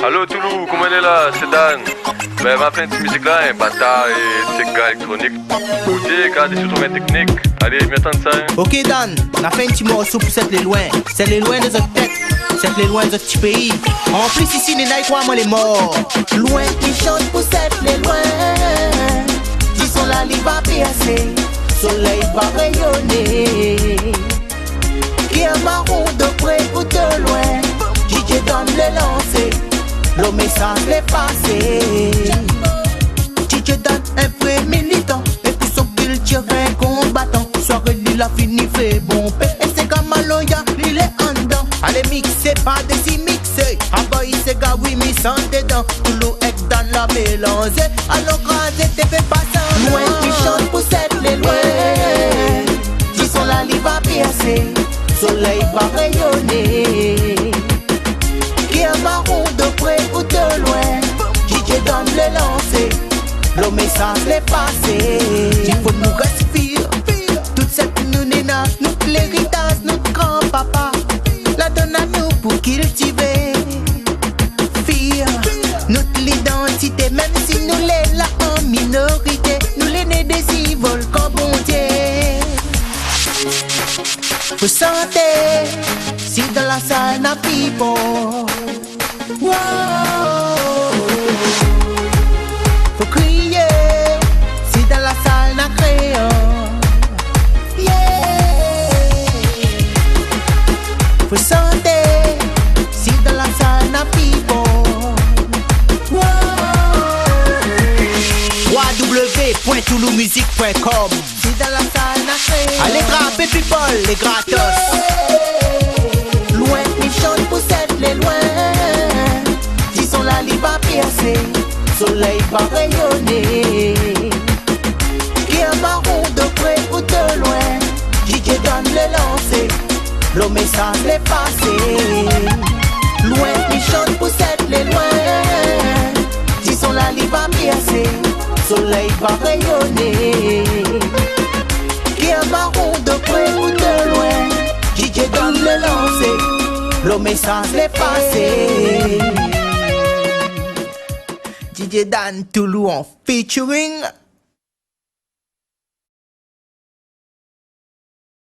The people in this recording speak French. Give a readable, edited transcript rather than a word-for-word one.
Allô Toulou, comment elle est là? C'est Dan. Ben ma fin de musique là, un bâtard et c'est gars électronique. Écoutez, quand des instruments techniques. Allez, je m'attends ça. Hein. Ok Dan, on a fait un petit morceau pour cette les loin. C'est les loin de notre tête, c'est les loin de notre petit pays. En plus ici, les naïs, moi les morts. Loin qui chante pour cette les loin. Disons la ligne va percer, soleil va rayonner. Qui est marron de près ou de loin. DJ donne le lancer, le message l'est passé. DJ donne un vrai militant, et pour son qu'il tire un combattant. Soirée il a fini, fait bon paix. Et c'est comme Maloya, il est en dedans. Allez mixer, pas de si mixer. Ah boy, c'est gars, oui, mi sans dedans. Tout l'eau est dans la mélange. Alors crasé, t'es fait pas ça. Loin qui chante pour cette les loin. Disons la ligne va percer, soleil va rayonner. Qui est marron de près ou de loin. DJ donne le lancer, le message l'est passé. Il faut nous respirer. Toute cette nous néna, notre l'héritage, notre grand-papa la donne à nous pour cultiver. Fille, notre l'identité, même si nous l'est là en minorité, nous les nés des ivoles comme bon Dieu. Faut chanter, si dans la salle n'a people. Wow. Faut crier, si dans la salle n'a crayon. Faut chanter, si dans la salle n'a people. www.touloumusique.com. Si dans la salle n'a crayon. Allez grapper people, les gratos. Loin, ils chantent pour cette les loin. Disons la ligne va percer, soleil va rayonner. Qui est marron de près ou de loin. DJ donne le lancer, le message l'est passé. Loin, ils chantent pour cette les loin. Disons la ligne va percer, soleil va rayonner. Qui est marron de près ou de loin. DJ donne le lancer, le message l'est passé. DJ Dan Toulou en featuring